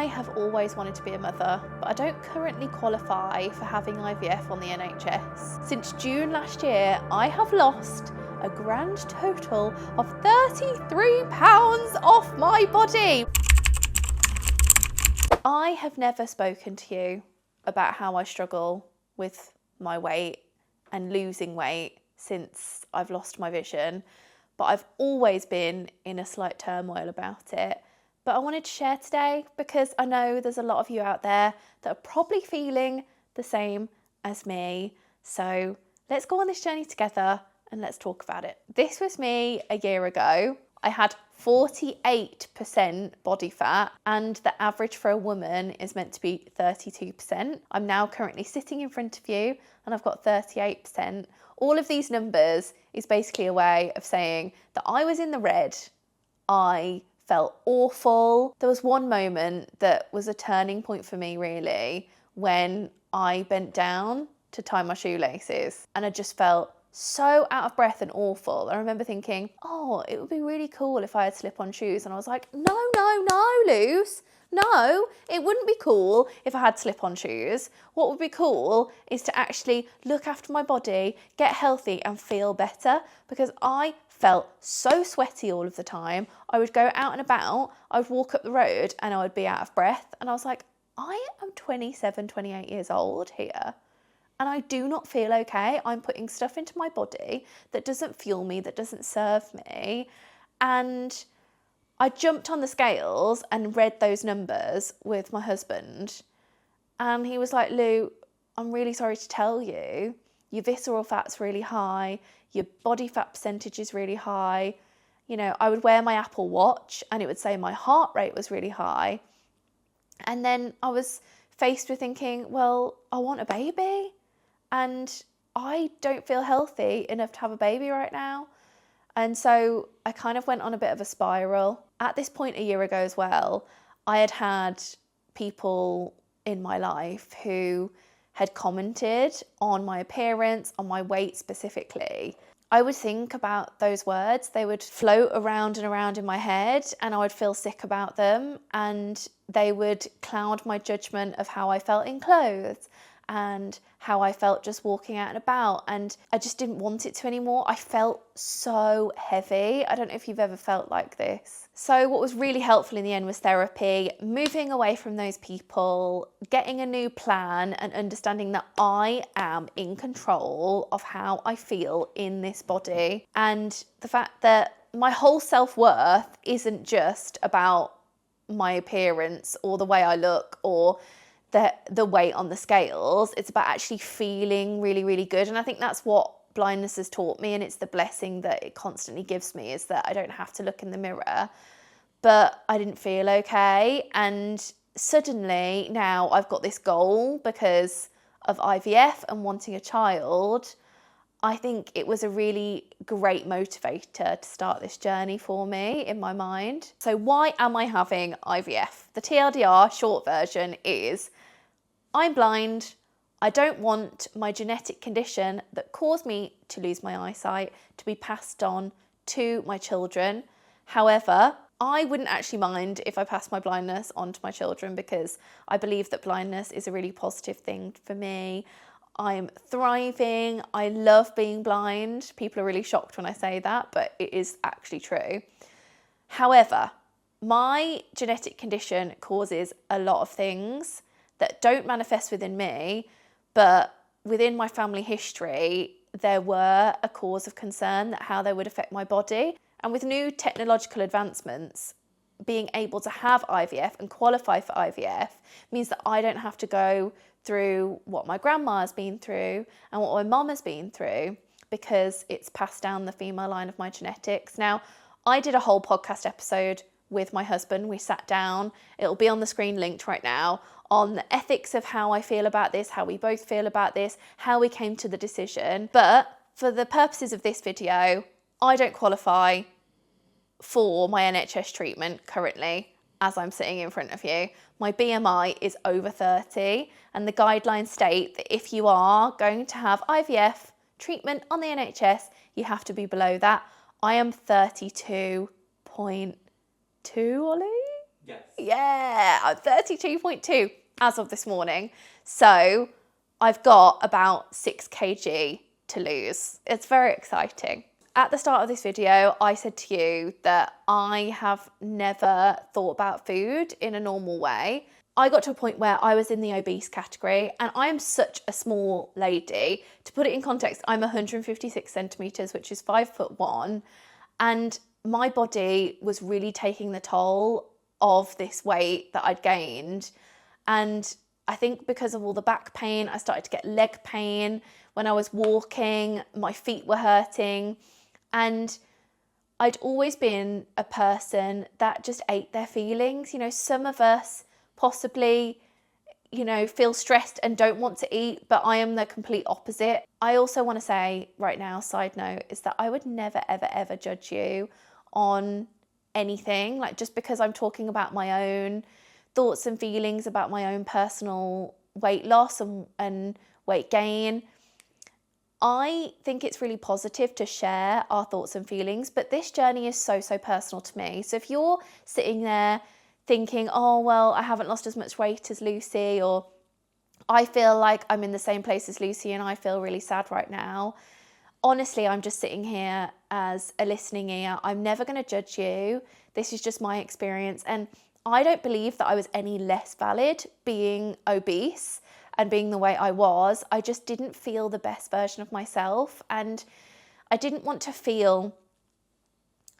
I have always wanted to be a mother, but I don't currently qualify for having IVF on the NHS. Since June last year, I have lost a grand total of £33 off my body. I have never spoken to you about how I struggle with my weight and losing weight since I've lost my vision, but I've always been in a slight turmoil about it. But I wanted to share today because I know there's a lot of you out there that are probably feeling the same as me. So let's go on this journey together and let's talk about it. This was me a year ago. I had 48% body fat and the average for a woman is meant to be 32%. I'm now currently sitting in front of you and I've got 38%. All of these numbers is basically a way of saying that I was in the red. I felt awful. There was one moment that was a turning point for me really when I bent down to tie my shoelaces and I just felt so out of breath and awful. I remember thinking, oh, it would be really cool if I had slip-on shoes. And I was like, no, Luce. No, it wouldn't be cool if I had slip-on shoes. What would be cool is to actually look after my body, get healthy and feel better, because I felt so sweaty all of the time. I would go out and about, I would walk up the road and I would be out of breath. And I was like, I am 27, 28 years old here. And I do not feel okay. I'm putting stuff into my body that doesn't fuel me, that doesn't serve me. And I jumped on the scales and read those numbers with my husband. And he was like, Lou, I'm really sorry to tell you, your visceral fat's really high, your body fat percentage is really high. You know, I would wear my Apple Watch and it would say my heart rate was really high. And then I was faced with thinking, well, I want a baby. And I don't feel healthy enough to have a baby right now. And so I kind of went on a bit of a spiral. At this point a year ago as well, I had had people in my life who had commented on my appearance, on my weight specifically. I would think about those words. They would float around and around in my head and I would feel sick about them. And they would cloud my judgment of how I felt in clothes and how I felt just walking out and about, and I just didn't want it to anymore. I felt so heavy. I don't know if you've ever felt like this. So what was really helpful in the end was therapy, moving away from those people, getting a new plan and understanding that I am in control of how I feel in this body, and the fact that my whole self-worth isn't just about my appearance or the way I look or the weight on the scales. It's about actually feeling really, really good. And I think that's what blindness has taught me, and it's the blessing that it constantly gives me, is that I don't have to look in the mirror. But I didn't feel okay, and suddenly now I've got this goal because of IVF and wanting a child. I think it was a really great motivator to start this journey for me in my mind. So why am I having IVF? The TLDR short version is I'm blind. I don't want my genetic condition that caused me to lose my eyesight to be passed on to my children. However, I wouldn't actually mind if I passed my blindness on to my children, because I believe that blindness is a really positive thing for me. I'm thriving. I love being blind. People are really shocked when I say that, but it is actually true. However, my genetic condition causes a lot of things that don't manifest within me, but within my family history, there were a cause of concern that how they would affect my body. And with new technological advancements, being able to have IVF and qualify for IVF means that I don't have to go through what my grandma has been through and what my mum has been through, because it's passed down the female line of my genetics. Now, I did a whole podcast episode with my husband. We sat down, it'll be on the screen linked right now, on the ethics of how I feel about this, how we both feel about this, how we came to the decision. But for the purposes of this video, I don't qualify for my NHS treatment currently as I'm sitting in front of you. My BMI is over 30, and the guidelines state that if you are going to have IVF treatment on the NHS, you have to be below that. I am 32.2, Ollie? Yes. Yeah, I'm 32.2 as of this morning. So I've got about 6 kg to lose. It's very exciting. At the start of this video, I said to you that I have never thought about food in a normal way. I got to a point where I was in the obese category, and I am such a small lady. To put it in context, I'm 156 centimetres, which is 5'1", and my body was really taking the toll of this weight that I'd gained. And I think because of all the back pain, I started to get leg pain. When I was walking, my feet were hurting. And I'd always been a person that just ate their feelings. You know, some of us possibly, you know, feel stressed and don't want to eat, but I am the complete opposite. I also want to say right now, side note, is that I would never, ever, ever judge you on anything. Like, just because I'm talking about my own thoughts and feelings about my own personal weight loss and weight gain, I think it's really positive to share our thoughts and feelings, but this journey is so, so personal to me. So if you're sitting there thinking, oh, well, I haven't lost as much weight as Lucy, or I feel like I'm in the same place as Lucy and I feel really sad right now, honestly, I'm just sitting here as a listening ear. I'm never going to judge you. This is just my experience. And I don't believe that I was any less valid being obese and being the way I was. I just didn't feel the best version of myself. And I didn't want to feel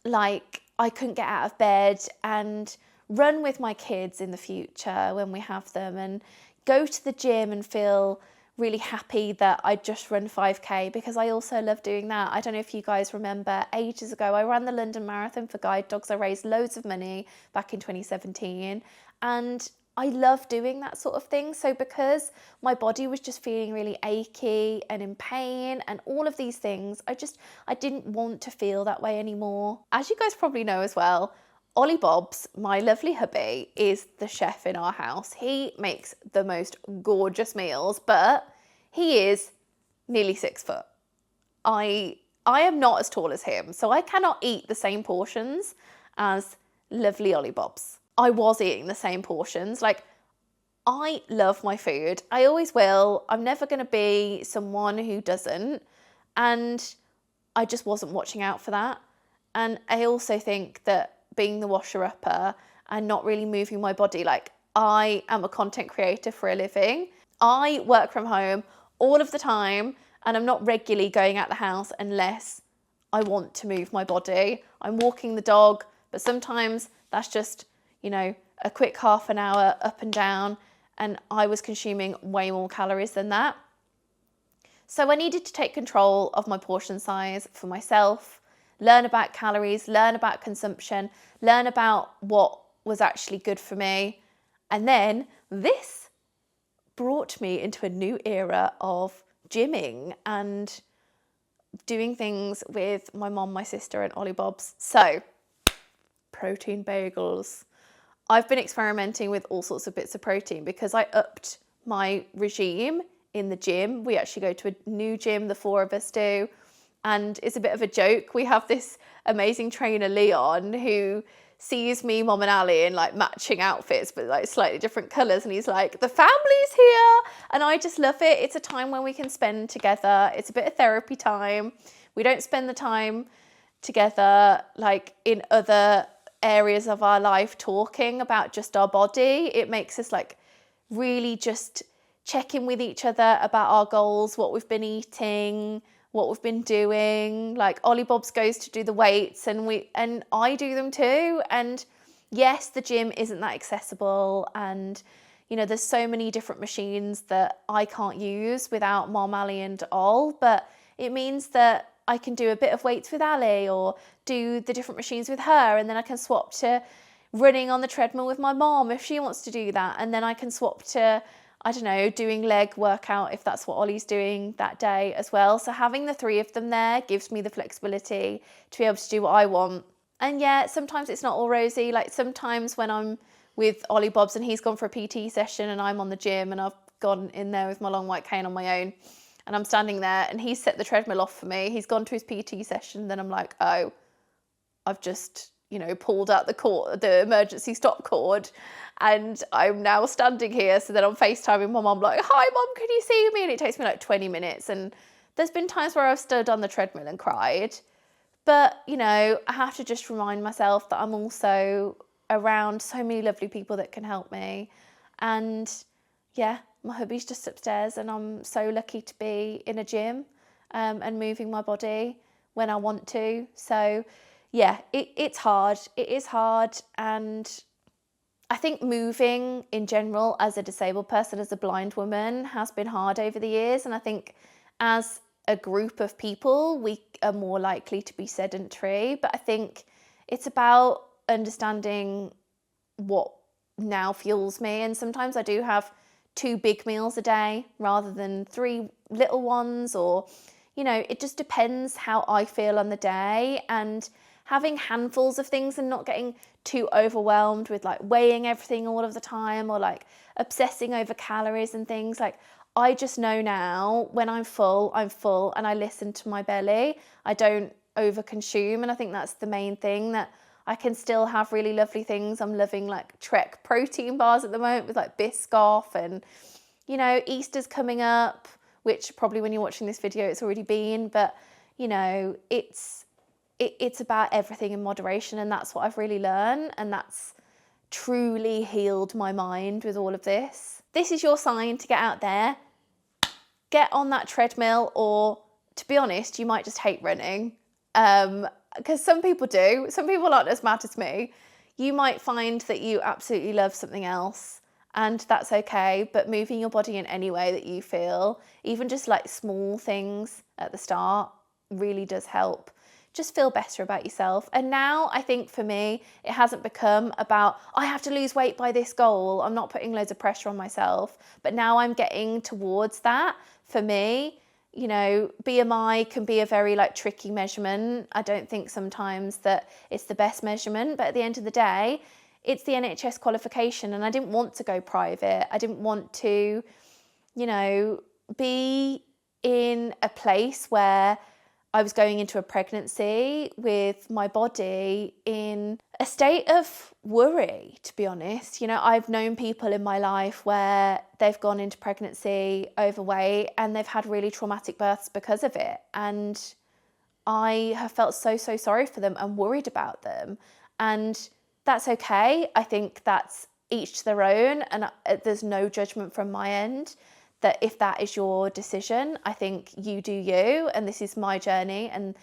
like I couldn't get out of bed and run with my kids in the future when we have them, and go to the gym and feel really happy that I just run 5k, because I also love doing that. I don't know if you guys remember, ages ago I ran the London Marathon for guide dogs. I raised loads of money back in 2017, and I love doing that sort of thing. So because my body was just feeling really achy and in pain and all of these things, I didn't want to feel that way anymore. As you guys probably know as well, Ollie Bobs, my lovely hubby, is the chef in our house. He makes the most gorgeous meals, but he is nearly 6 foot. I am not as tall as him, so I cannot eat the same portions as lovely Ollie Bobs. I was eating the same portions. Like, I love my food. I always will. I'm never going to be someone who doesn't. And I just wasn't watching out for that. And I also think that being the washer-upper and not really moving my body, like, I am a content creator for a living. I work from home all of the time, and I'm not regularly going out the house unless I want to move my body. I'm walking the dog, but sometimes that's just, you know, a quick half an hour up and down, and I was consuming way more calories than that. So I needed to take control of my portion size for myself, learn about calories, learn about consumption, learn about what was actually good for me. And then this brought me into a new era of gymming and doing things with my mom, my sister, and Ollie Bobs. So, protein bagels. I've been experimenting with all sorts of bits of protein because I upped my regime in the gym. We actually go to a new gym, the 4 of us do, and it's a bit of a joke. We have this amazing trainer, Leon, who sees me, Mom and Ali in like matching outfits, but like slightly different colours. And he's like, the family's here. And I just love it. It's a time when we can spend together. It's a bit of therapy time. We don't spend the time together like in other areas of our life talking about just our body. It makes us like really just check in with each other about our goals, what we've been eating, what we've been doing. Like Ollie Bobs goes to do the weights and I do them too. And yes, the gym isn't that accessible, and you know, there's so many different machines that I can't use without Mom, Ali and Ol, but it means that I can do a bit of weights with Ali or do the different machines with her, and then I can swap to running on the treadmill with my mom if she wants to do that, and then I can swap to, I don't know, doing leg workout if that's what Ollie's doing that day as well. So having the 3 of them there gives me the flexibility to be able to do what I want. And yeah, sometimes it's not all rosy. Like sometimes when I'm with Ollie Bobs and he's gone for a PT session and I'm on the gym and I've gone in there with my long white cane on my own and I'm standing there and he's set the treadmill off for me, he's gone to his PT session, then I'm like, oh, I've just pulled out the emergency stop cord, and I'm now standing here. So then I'm FaceTiming my mum like, hi mum, can you see me? And it takes me like 20 minutes. And there's been times where I've stood on the treadmill and cried. But, I have to just remind myself that I'm also around so many lovely people that can help me. And yeah, my hubby's just upstairs, and I'm so lucky to be in a gym and moving my body when I want to. So yeah, it's hard. It is hard. And I think moving in general as a disabled person, as a blind woman, has been hard over the years. And I think as a group of people, we are more likely to be sedentary. But I think it's about understanding what now fuels me. And sometimes I do have 2 big meals a day rather than 3 little ones, or, it just depends how I feel on the day. And having handfuls of things and not getting too overwhelmed with like weighing everything all of the time, or like obsessing over calories and things. Like, I just know now when I'm full, and I listen to my belly. I don't overconsume. And I think that's the main thing, that I can still have really lovely things. I'm loving like Trek protein bars at the moment with like Biscoff, and Easter's coming up, which probably when you're watching this video it's already been, but it's about everything in moderation. And that's what I've really learned, and that's truly healed my mind with all of this. This is your sign to get out there, get on that treadmill, or to be honest, you might just hate running. Because some people do. Some people aren't as mad as me. You might find that you absolutely love something else, and that's okay. But moving your body in any way that you feel, even just like small things at the start, really does help. Just feel better about yourself. And now I think for me, it hasn't become about, I have to lose weight by this goal. I'm not putting loads of pressure on myself, but now I'm getting towards that. For me, BMI can be a very like tricky measurement. I don't think sometimes that it's the best measurement, but at the end of the day, it's the NHS qualification, and I didn't want to go private. I didn't want to, be in a place where I was going into a pregnancy with my body in a state of worry, to be honest. I've known people in my life where they've gone into pregnancy overweight and they've had really traumatic births because of it. And I have felt so sorry for them and worried about them. And that's okay. I think that's each to their own, and there's no judgment from my end. That if that is your decision, I think you do you, and this is my journey, and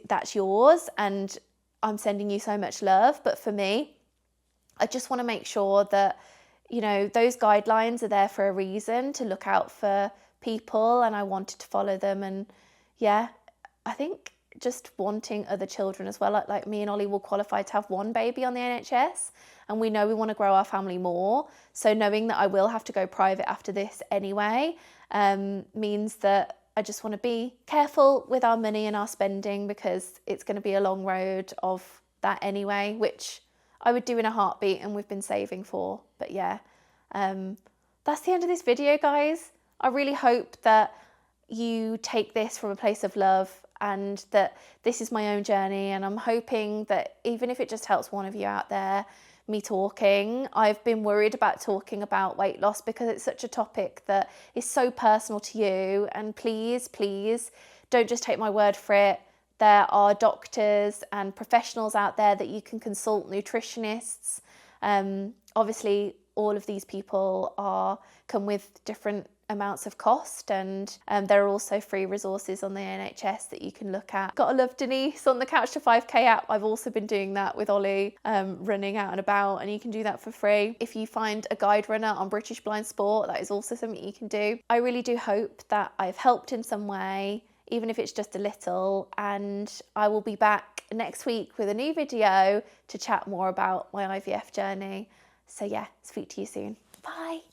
that's yours, and I'm sending you so much love. But for me, I just want to make sure that, those guidelines are there for a reason, to look out for people, and I wanted to follow them. And yeah, I think just wanting other children as well, like me and Ollie will qualify to have 1 baby on the NHS, and we know we want to grow our family more. So knowing that I will have to go private after this anyway, means that I just want to be careful with our money and our spending, because it's going to be a long road of that anyway, which I would do in a heartbeat and we've been saving for. But yeah, that's the end of this video, guys. I really hope that you take this from a place of love, and that this is my own journey, and I'm hoping that even if it just helps one of you out there, me talking. I've been worried about talking about weight loss because it's such a topic that is so personal to you, and please don't just take my word for it. There are doctors and professionals out there that you can consult, nutritionists. Obviously all of these people come with different amounts of cost, and there are also free resources on the NHS that you can look at. Gotta love Denise on the Couch to 5K app. I've also been doing that with Ollie, running out and about, and you can do that for free. If you find a guide runner on British Blind Sport, that is also something you can do. I really do hope that I've helped in some way, even if it's just a little, and I will be back next week with a new video to chat more about my IVF journey. So yeah, speak to you soon. Bye.